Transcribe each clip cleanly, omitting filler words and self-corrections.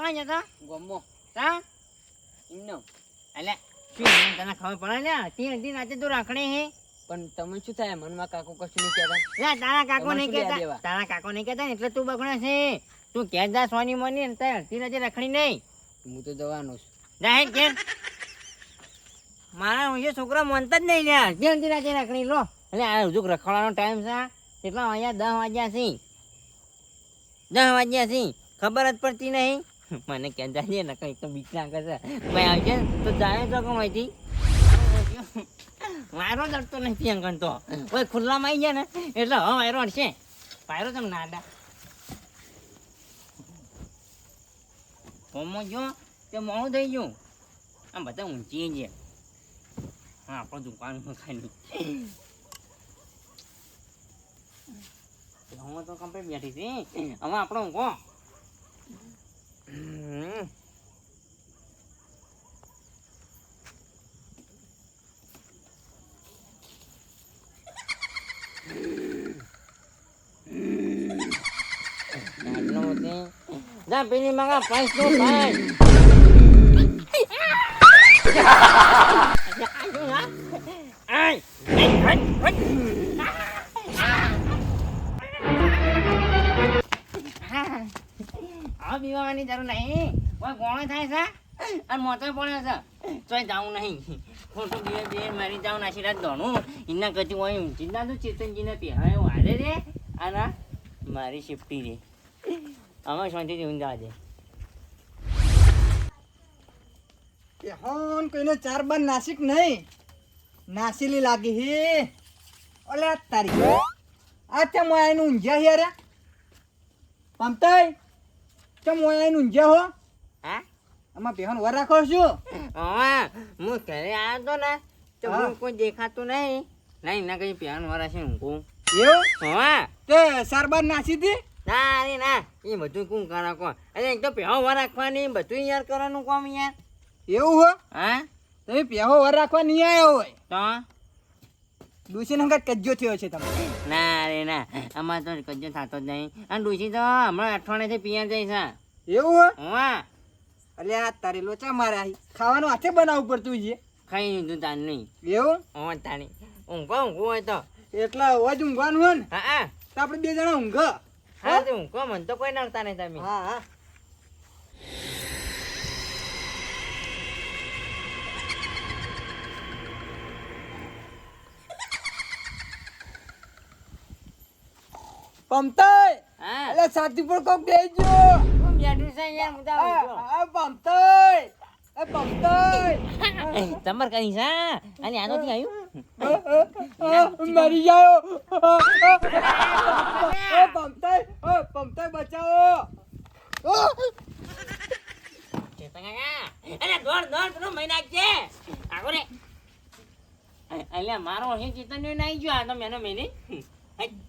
કણ જતો ગમો તા એમનો એટલે શું તને ખબર પડે ને તી નાચે તું રાખડે હે પણ તમે શું થાય મનમાં કાકો કશું નહીં કહેતા લે તારા કાકો તમારે નહીં શું લેવા કહેતા દેવા? તારા કાકો નહીં કહેતા ને એટલે તું બગડે છે તું ક્યાં જા સોની મોની ને તાર તી નાચે રાખડી નહીં હું તો જવાનો છું જા હે કે મારા હું છોકરા માનતા જ નહીં લ્યા જેમ તી નાચે રાખડી લો એટલે આ હજુ રખડવાનો ટાઈમ છે કેટલા વાગ્યા 10 વાગ્યા છે ખબર જ પડતી નહીં મને ક્યાં જાય ને કઈ તો બીક લાગે છે ભાઈ આવજે તો જાય તો કોમ હતી વાયરો ડરતો નથી અંકન તો ઓય ખુલ્લામાં આવી જાય ને એટલે હવે વાયરો અડશે વાયરો તમે નાડા હોમો જો તે મોડું થઈ ગયું આમ બધા ઊંચી છે હા આપણો દુકાનમાં ખાલી હું તો કમ્પ્લીટ બેઠી છે હવે આપણો ઊંઘો જા પેલી મગા 5 નો 5 આ પીવાની જરૂર નહીં કોઈ કોણ થાય છે અને મોતો પડે છે તોય જાવું નહીં ખોટું બે મારી જાઉં આશીર્વાદ દોણું એના કરતી હોય ચિંતા તો ચેતનજીને પહેરાય વારે રે અને મારી સેફટી રે આમાં શાંતિથી ઊંઘા દે કે હોન કોઈને 4 બાર નાસિક નહીં નાસીલી લાગી હે ઓલે તારી આ ચમ આયનું ઊંઝ્યા યાર પમતાઈ ચમ આયનું ઊંઝ્યા હો હા આમાં બેહન વર રાખો છું હા હું ઘરે આવ્યો તો ને તો હા. હું કોઈ દેખાતું નહીં નહીં ના કઈ પ્યાન વાળા છે ઊંઘું એવું હા તે 4 બાર નાસી હતી ના રે ના એ બધું કોણ કરે કોણ અરે એક તો પહેવા વાર રાખવાની બધું યાર કરવાનું કોમ યાર એવું હો હા તમે પેહો વર રાખવા નહીં આવ્યો હોય તો ડુસી નંગત કજ્જો થયો છે તમે ના રે ના અમારે તો કજ્જો થતો જ નહીં અને ડુસી તો હમણાં અઠવાડિયેથી પિયા જાય છે એવું હો હા અલ્યા તારી લોચા મારે આઈ ખાવાનું હાથે બનાવવું પડતું છે ખાઈ લીધું તાર નહીં એવું હા તારી ઊંઘો ઊંઘવું હોય તો એટલે અવાજ ઊંઘવાનું હોય ને હા હા તો આપણે 2 જણા ઊંઘ હા તો ઊંઘો મને તો કોઈ નડતા નહીં તમે હા હા પમતાઈ હા અલે સાથી પર કોક બેજો હું બેઠું છે યાર મુદા ઊંઘો આ પમતાઈ એ પમતાઈ તમાર કરી છે અને આનો થી આવ્યું મરી જાઓ પમતાઈ પમતાઈ બચાવો અરે દોડ પેલો મહિના છે આગો રે એટલે મારો હે ચેતન નાઈ ગયો આ તો મેનો મેને એટલે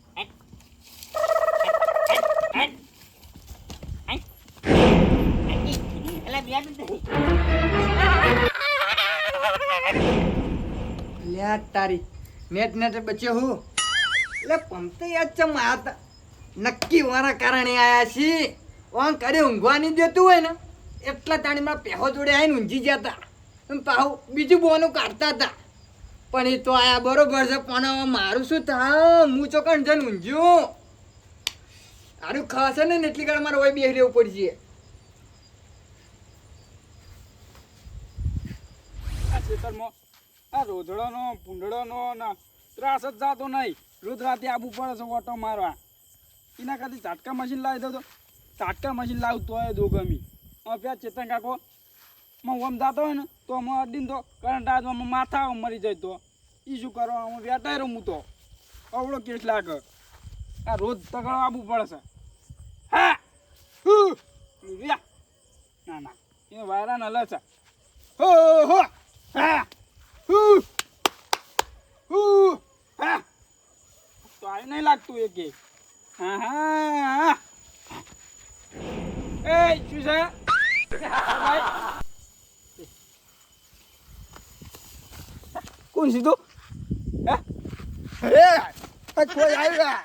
લ્યા તારી નેટ બચ્યો હું એટલે પમતાઈ યાદ ચમ આયા તા નક્કી વારા કારણે આયા છી ઓન કરે ઊંઘવા નહીં દેતું હોય ને એટલા તાણીમાં પહેવો જોડે આવીને ઊંઘી ગયા તા પાહુ બીજું બોનું કાઢતા હતા પણ એ તો આયા બરોબર છે પણ મારું શું થાય હું ચોકન જઈને ઊંઘ્યું આરું ખાશે ને એટલી કાળ મારે હોય બેહી રહેવું પડશે આ ખેતરમાં આ રોધડોનો પૂંડળોનો ને ત્રાસ જ જાતો નહીં રોજ રાતે આબુ પડે છે ઓટો મારવા એના ખાતે ઝાટકા મશીન લાવી દો તો ઝાટકા મશીન લાવતો હોય દો ગમી પેલા ચેતન કાકો માં ઓમ જાતો હોય ને તો અમે અડીને તો કરંટ આજમાં માથા મરી જાય તો એ શું કરવા અમે વેટાઈ રહું તો અવળો કેસ લાગે આ રોજ તગડો આબુ પડે છે હા ના ના એ વાયરા નલે છે હો હો હા હા તો આ નહીં લાગતું એક હા હા એ શું છે ભાઈ કોણ સીધું હે કોઈ આવ્યા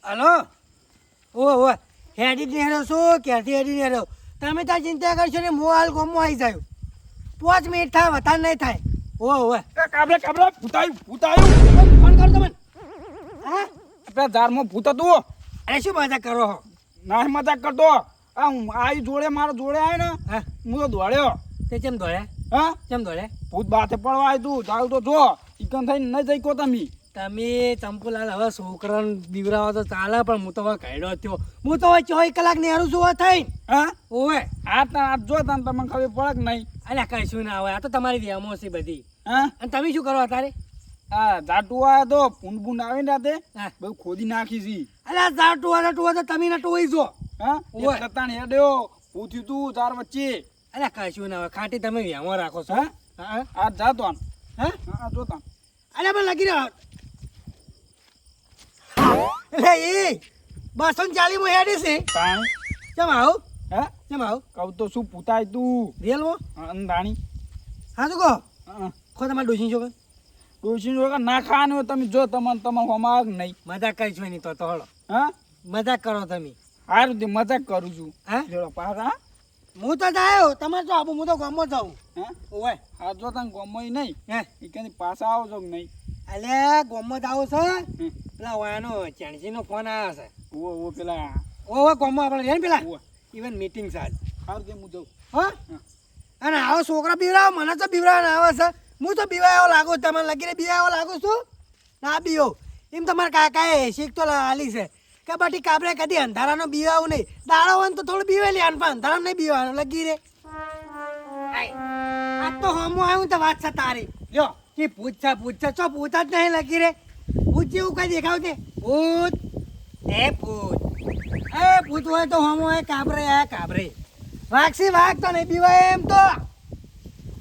હલો ઓવે હેડી ને હેડો શું ક્યાંથી હેડી ને હેડો તમે ત્યાં ચિંતા કરશો ને હું હાલ ગોમમાં આવી જાય 5 મિનિટ થાય વધારે નહીં થાય ઓવે એ કાબરે ભૂતાયું ફોન કરો તમે હા આપણા ઝાડમાં ભૂત હતું અરે શું મજા કરો હો ના મજાક કરતો આ હું આવી જોડે મારા જોડે આવ્યો ને હા હું તો દોડ્યો તે ચેમ દોડ્યા હા ચેમ દોડ્યા ભૂત બાથે પડવા આવ્યું તું જાવ તો જો ઈકન થઈને નહીં જઈ કો તમે તમે ચંપુલાલ હવે છોકરાને બીવરાવો તો ચાલે પણ હું તો હવે ઘાયડો થયો હું તો હવે 24 કલાક નેરું છું થઈ હા ઓવે આ જો તને તમને ખબર પડે કે નહીં અલ્યા કશું ના હોય આ તો તમારી વ્યામો છે બધી હા અને તમે શું કરો અત્યારે આ જાટુ આવ્યો તો પૂંડ આવીને રાતે હા બધું ખોદી નાખી છી અલ્યા જાટુવા તો તમે નટુ હોય જો હા ઓય. એક કતાણ હેડ્યો પૂછ્યું તું ચાર વચ્ચે અલ્યા કશું ના હોય ખાટી તમે વ્યામો રાખો છો હા હા આ જાતો આન હા હા જોતા અલ્યા પણ લગી રહ્યો એટલે એ 240 માં હેડી છે તાણ કેમ આવું હા કેમ આવું કહું તો શું પૂતાય તું રિયલમાં અંધાણી હા શું કહો હા ખો તમારે ડોસી છો કે ડોશી વગર ના ખાવાનું હોય તમે જો તમારે હોમાગ નહીં મજાક કરી છો નહીં તો હળો હા મજાક કરો તમે સારું તે મજાક કરું છું હા જોડો પાછા હું તો જાયો તમારે જો આવું હું તો ગામમાં જાઉં હા ઓય હા જો તને ગમોય નહીં હે એ કે પાછા આવજો કે નહીં અલ્યા ગામમાં જાવું છે હમ. પેલા ઓયાનો ચેણસીનો ફોન આવ્યો છે ઓ પેલા ઓવે ગામમાં આપણે રહે ને પેલા ઓવે. ઇવન મીટિંગ છે આજ સારું તે હું જાઉં હા અને આવો છોકરા બીવડાવો મને તો બીવડાવવાનો આવે છે હું તો બીવાયો લાગુ તમને લગીને બીવાયો લાગુ છું ના બીવો એમ તમારા કાકાએ શીખ તો હાલી છે કે બાટી કાબરે કદી અંધારાનો બીવાવું નહીં દાડો હોય ને તો થોડું બીવેલી આન પણ અંધારાનો નહીં બીવાનું લગી રે આ તો હમું આવ્યું તો વાત છે તારી લ્યો કે પૂછા ચો પૂછા જ નહીં લગી રે ભૂત જેવું કઈ દેખાવ છે ભૂત ભૂત હોય તો હમું હોય કાબરે વાઘસી વાઘ તો નહીં બીવાય એમ તો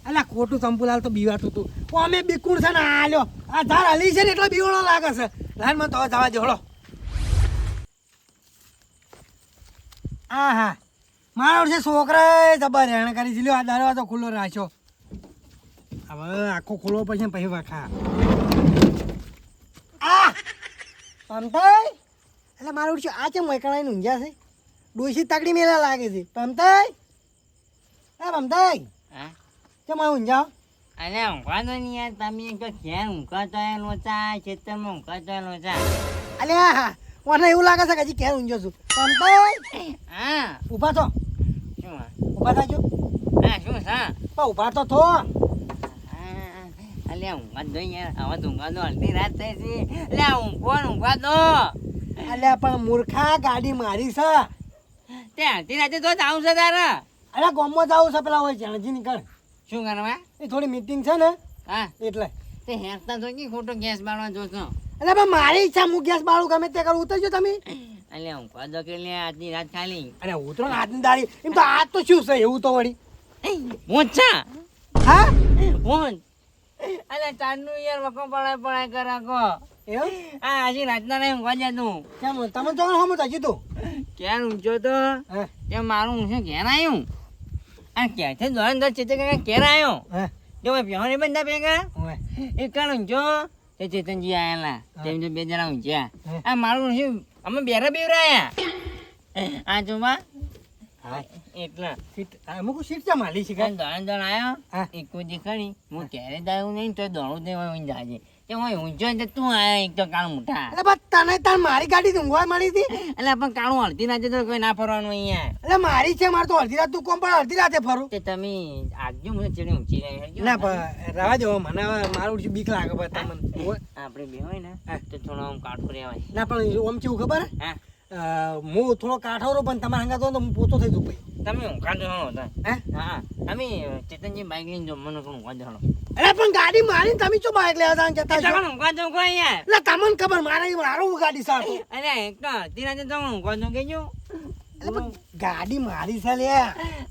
અલા ખોટું ચંપુલાલ તો બીવાતું તું અમે બીકુણ છે ને આલ્યો આ ધાર હલી છે ને એટલો બીવણો લાગે છે લાઈનમાં તો જવા દે હળો હા હા મારા વર્ષે છોકરાએ જબર હેણ કરી છે લ્યો આ દરવાજો ખુલ્લો રાખ્યો હવે આખો ખુલ્લો પછી ને પછી વાખા આ પમતાઈ એટલે મારું વર્ષે આ છે મોકળાઈને ઊંઘ્યા છે ડોસી તકડી મેલા લાગે છે પમતાઈ હા પમતાઈ હા કેમ આ ઊંઘ્યા અરે ઊંઘવા દો ને યાર તમે એક તો ઘેર ઊંઘા તો એ લોચા ખેતરમાં ઊંઘા તો એ લોચા અલ્યા મને એવું લાગે છે કે હજી ક્યાં ઊંઘ્યો છું પમતાઈ હા ઊભા થો શું હા? ઊભા થાજો હા શું છે પણ ઊભા તો થો અલ્યા ઊંઘા દો યાર હવે તો ઊંઘા દો અડધી રાત થઈ છે અલ્યા ઊંઘવા દો અલ્યા પણ મૂર્ખા ગાડી મારી છે તે અડધી રાતે તો જ આવું છે તારા અલ્યા ગામમાં જાવું છે પેલા હોય જાણજી નીકળ શું કરવા એ થોડી મીટિંગ છે ને હા એટલે તે હેરતા તો કે ખોટો ગેસ બાળવા જોશો એટલે પણ મારી ઈચ્છા હું ગેસ બાળું ગમે તે કરું ઉતરજો તમે અલ્યા ઊંઘવા દો કે લે આજની રાત ખાલી અરે ઉતરો ને હાથની દાડી એમ તો આ તો શું છે એવું તો વળી હું જ છે હા હું અલ્યા ચાંદનું યાર વકો પડાય કરાકો એવું આ હજી રાતના નહીં ઊંઘવા જતું કેમ તમે તો હમ તો હજી તો ક્યાં ઊંચો તો હા તે મારું ઊંચું ઘેર આવ્યું આ ક્યાંથી દોડ દોડ ચેતન કાકા ઘેર આવ્યો હા જો પ્યોને બંધા ભેગા ઓય એ કાણ ઊંચો તે ચેતનજી આયેલા તેમ તો બે જણા ઊંચ્યા આ મારું ઊંચું અમે બેરા બેવરાયા આ જોમાં હા એટલા સીટ અમુક સીટ ચા માલી છે દોડ દોડ આવ્યો હા. એક દેખાડી હું ક્યારે દાયું નહીં તો દોડું તે હોય જાજે તે હોય ઊંચો ને તું આયા એક તો કાળ મોટા એટલે બસ તને તાર મારી ગાડી ઊંઘવા મળી હતી એટલે પણ કાળું અડધી રાતે તો કોઈ ના ફરવાનું અહીંયા એટલે મારી છે મારે તો અડધી રાત તું કોમ પણ અડધી રાતે ફરું તે તમે આજુ મને ચડી ઊંચી રહી ના પણ રવા દો મને હવે મારું ઓછું બીક લાગે પણ તમને ઓય. આપણે બે હોય ને તો થોડો આમ કાઠું રહેવાય ના પણ ઓમ કેવું ખબર હે? હા હું થોડો કાઠો રહું પણ તમારા હંગાતો તો હું પોતો થઈ જઉં ભાઈ તમે ઊંઘા દો હતા હે હા અમે ચેતનજી બાઈક લઈને જો મને પણ ઊંઘા દો અરે પણ ગાડી મારી તમે શું બાઈક લેવા જવાનું જતા છો? તમે ઊંઘા દો કોઈ યાર એટલે તમને ખબર મારું ગાડી સારું અરે એક તો અડધી રાતે તમે ઊંઘા દો કેજો એટલે પણ ગાડી મારી છે લે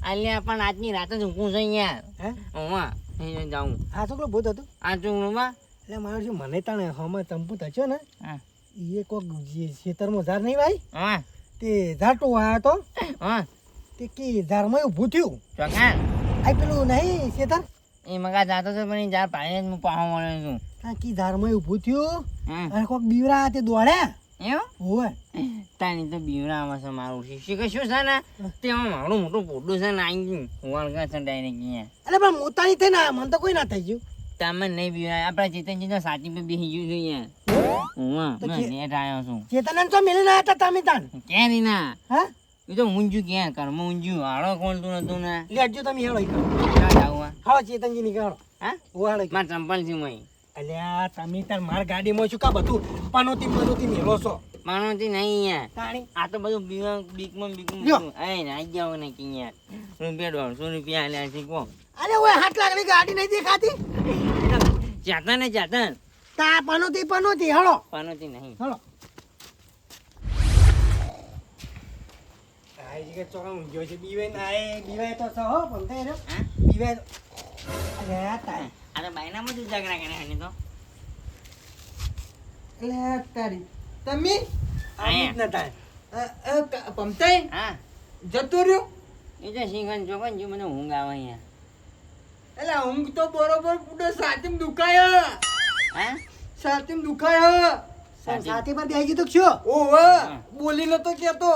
અલ્યા પણ આજની રાત જ ઊંઘું છે યાર હે હું અહીં જાઉં આ છોકરો ભૂત હતું આ ચૂંગમાં એટલે મારું શું મને તાણે હમણાં ચંપુ થયો ને હા એ કોક ખેતરમાં ઝાડ નહીં ભાઈ હા તે ઝાટો આવ્યો તો હા તે કે ઝાડમાં ઊભું થયું ચોખા આ પેલું નહીં ખેતર એ મગા જાતો તો પણ એ જાર પાણી જ હું પાહો મળ્યો છું આ કી ઝાડમાં ઊભું થયું હા અને કોક બીવરા તે દોડ્યા એવું ઓય તાની તો બીવડાવે છે મારું શીખે શું છે ને તેમાં મારું મોટું પોટું છે ને આવી ગયું વળગા છે ડાયરેક્ટ અહીંયા એટલે પણ મોતાની થઈ ને મને તો કોઈ ના થઈ ગયું તમે નહીં બીવડાય આપણા ચેતનજી તો સાચી પર બેસી ગયું જોઈએ હું તો મેં નેટ આવ્યો છું ચેતન તો મિલી ના હતા તમે તાન ક્યાં ની ના હા એ તો ઊંઝું ક્યાં કર્મ ઊંઝું હાડો કોણતું નતું ને લેજો તમે હેળો ક્યાં જાવું હાલો ચેતનજી નીકળો હા ઓહાડો મારે ચંપલ છે મય અલ્યા તમે તાર માર ગાડીમાં શું કા બધું પનોતી મેળો છો માનવતી નહીં અહીંયા તાણી આ તો બધું બીકમાં લ્યો. એ ને આઈ જાવ ને કે અહીંયા રૂપિયા 150 આલ્યા છે કો અરે ઓય 8 લાખની ગાડી નહીં દેખાતી જાતા ને જાતા તા પનોતી હાલો પાનોતી નહીં હાલો આઈ કે ચોકા ઊંઘ્યો છે બીવાય તો છો હો પણ તે રે હા બીવાય તો અરે તાય આ તો બાયનામાં જ ઝઘડા કરે હે તો એટલે તારી તમે આઈ જ નતા પમતાઈ હા જતો રહ્યો એ તો સિંગન ચોકન જો મને ઊંઘ આવે અહીંયા એટલે ઊંઘ તો બરોબર પૂડો સાચમ દુખાય હા સાચમ દુખાય સાથે પર બેસી તો છો ઓવે બોલી નતો કેતો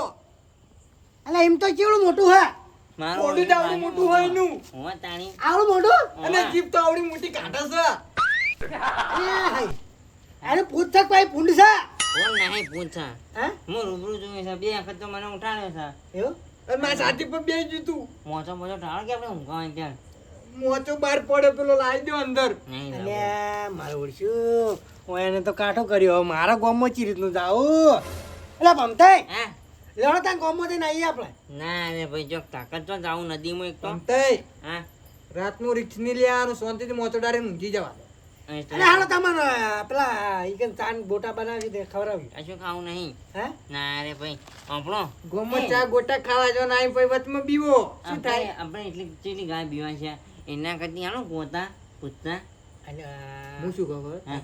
અલે એમ તો કેવડું મોટું હે મારું ઓડું તો આવડું મોટું હોય એનું હું તાણી આવડું મોટું અને જીભ તો આવડી મોટી કાઢે છે અરે પૂછ તક ભાઈ પુંડ છે કોણ નહીં પૂછા હા હું રૂબરૂ જોયું છે બે વખત તો મને ઉઠાડ્યો છે એવું અને મારા સાથી પર બેસી ગયું તું મોચો મોચો ટાળ કે આપણે ઊંઘવા ત્યાં મોચો બહાર પડે પેલો લાવી દો અંદર નહીં અલે લાવું. મારે ઓળશું હું એને તો કાઠો કર્યો હવે મારા ગામમાં ચી રીતનું જાવું એટલે ભમતાઈ હા લેડો ત્યાં ગામમાં થઈને આવીએ આપણે ના રે ભાઈ જો તાકાત તો જાવું નદીમાં એક તો પમતાઈ હા રાતનું રિક્ષ ની લેવાનું શાંતિથી મોચો ડારે ઊંઘી જવા અલે હાલો તમારે પેલા ઈકન ચાન બોટા બનાવી દે ખવડાવી કશું ખાવું નહીં હે ના રે ભાઈ આપણો ગોમો ચા ગોટા ખાવા જો નાઈ પછી વચમાં બીવો શું થાય આપણે એટલી કેટલી ગાય પીવા છે એના કરતી હાલો ગોતા પૂછતા હું શું ખબર હા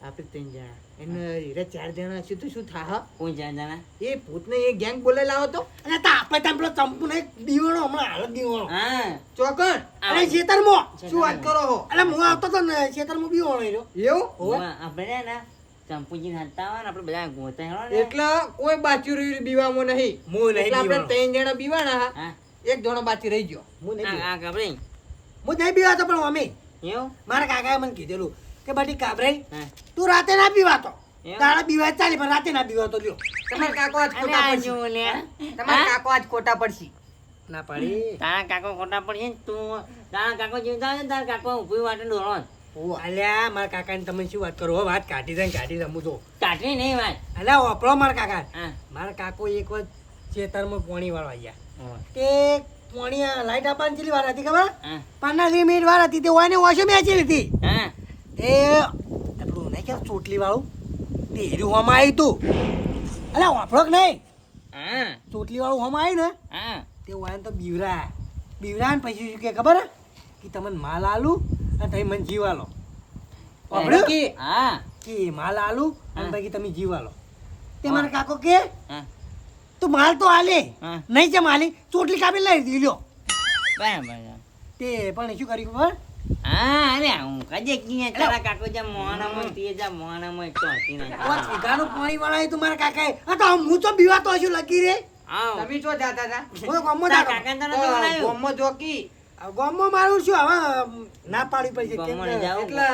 આપણે ત્રણ જણા એને હીરા 4 જણા હશે તો શું થાહ કોઈ જા જાના એ ભૂતને એ ગેંગ બોલાવી લાવો તો અલે તા આપણે ત્યાં પેલો ચંપુ ને દીવાનો હમણાં હાલત દીવાનો હા ચોકન અરે ખેતરમાં શું વાત કરો હો અલે હું આવતો તો ને ખેતરમાં બીવાનો રહ્યો એવું હોવા, આપણે ને ચંપુજી હાલતા હોય ને આપણે બધા ગોતા હેડો ને. એટલે કોઈ બાચી રહ્યું બીવામાં નહીં હું નહીં એટલે આપણે બીવાનો. 3 જણા બીવાના હા હા એક જણો બાચી રહી ગયો હું નહીં બીવાનો. આ કાબરે હું નહીં બીવાતો પણ મમ્મી એવું મારા કાકાએ મને કીધેલું કે બાટી કાબરાઈ હા તું રાતે ના પીવાતો એમ? તારા પીવાય ચાલી પણ રાતે ના પીવાતો લ્યો તમારા કાકો આજ અને ખોટા આ પડશે જો લે તમારા કાકો આજ ખોટા પડશે ના પાડી તારા કાકો ખોટા પડશે ને તું તારા કાકો જીવતા હોય ને તારા કાકો ઊભી વાટે ડોળો જ. ઓ અલ્યા મારા કાકાને તમે શું વાત કરો હો વાત કાઢી દે ને કાઢી રમું તો કાઢી નહીં વાત અલ્યા ઓપડો મારા કાકા હા મારા કાકો એક વાર ખેતરમાં પોણી વાળવા ગયા હોવે. તે પોણી લાઈટ આપવાની કેટલી વાર હતી ખબર હા 15 મિનિટ વાર હતી તે ઓને ઓછો મેચી લીધી હા એ આપણું નહીં કે ચોટલી વાળું તે હેર્યું હોમાં આવ્યું તું અલ્યા વાપરો કે નહીં હા ચોટલી વાળું હોમાં આવ્યું ને હા તે વાયન તો બીવરા ને પછી શું કે ખબર હે? કે તમને માલ આલુ અને તમે મને જીવા લો વાપર્યું? કે હા કે માલ આલુ અને હા. પછી તમે જીવા લો તે મારા કાકો કે હા તું માલ તો આલે હા. નહીં છે માલી ચોટલી કાપી લઈ દીધી લ્યો બરાબર તે પણ શું કર્યું ખબર હા અરે હું કજે કીએ તારા કાકો જા મોહનામાં તે જા મોહનામાં એક તો હતી નહીં પાંચ વીઘાનું પાણી વાળા તું મારા કાકાએ આ તો હું તો બીવાતો હશું લગી રે આવ તમે જો જાતા હતા હું ગામમાં તારા જાતો. કાકાને તો નથી બનાવ્યું ગોમમાં જોકી આ ગામમાં મારું શું હવે ના પાડી પડશે કેમ ગામમાં કે- જાઓ. એટલે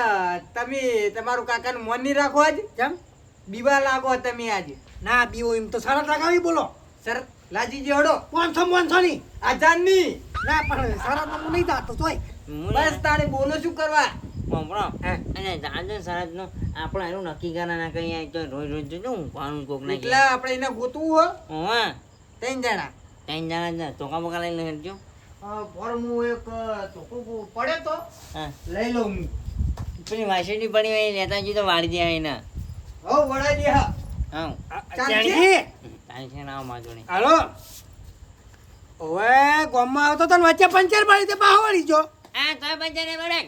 તમે તમારું કાકાનું મોન નહીં રાખો આજ કેમ બીવા લાગો તમે આજે ના બીવો એમ તો શરત લગાવી બોલો સર લાજી જેવડો 500 ની આજાનની ના પણ શરતમાં હું નહીં જાતો તોય બસ તાણે બોલો શું કરવા મોમરો હા. અને દાદા શરતનો આપણે એનું નક્કી કરા ના કઈ આ તો રોજ રોજ જો હું પાનું કોક ના એટલે આપણે એને ગોતવું હો ઓવા 3 જણા ત્રણ જણા જ ચોકા બોકા લઈને હેડજો ફોર્મું એક ચોખ્ખું પડે તો હા લઈ લઉં હું પેલી વાસળી પડી હોય એ નેતાજી તો વાળી દે એને હો વડા દે હા હા ચાલશે? જાણી તારી છે ના માજો નહીં હાલો ઓવે ગામમાં આવતો તો ને વચ્ચે પંચર પડી તે પાહો વળી જો આ તોય બજારે બડે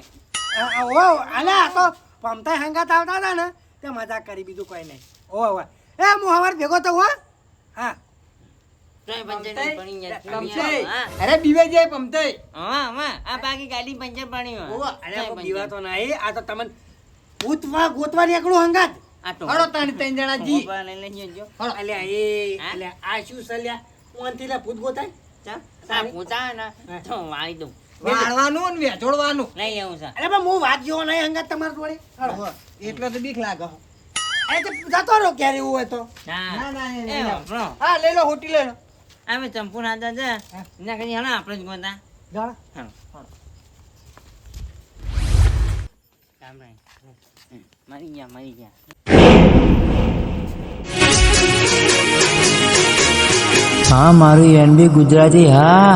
ઓ આલે આ તો પમતા હંગાત આવતા હતા ને તે મજાક કરી બીજું કોઈ નહીં ઓ એ હું હવાર ભેગો તો હો હા તોય બજારે પડી જાય પમતાઈ. હા અરે બીવે જાય પમતાઈ હા હા આ બાકી ગાડી પંચર પડી ઓ હોય અરે કોઈ બીવા તો નહીં આ તો તમને ગોતવા નીકળું હંગાત આ તો હળો તાણી ત્રણ જણા જી મોબાઈલ લઈને લઈ જજો હળો અલ્યા એ હા? અલ્યા આ શું છે અલ્યા ઓનથી લે ભૂત ગોતાય ચા આ પૂછા ને તો વાળી દઉં વાળવાનું ને વેચોડવાનું લઈ આવું છે અરે પણ હું વાત જેવો નહીં હંગાત તમારા જોડે હળો, એટલે તો બીક લાગે અરે તો જતો રહો ક્યારે એવું હોય તો ના, ના, એ એ લઈ લો. વાપરો. હા લઈ લો હોટી લઈ લો અમે ચંપુ ના દાદા એના કરી હણા આપણે જ ગોતા જાણ રામ રામ. મરી ગયા હા મારું એનબી ગુજરાતી હા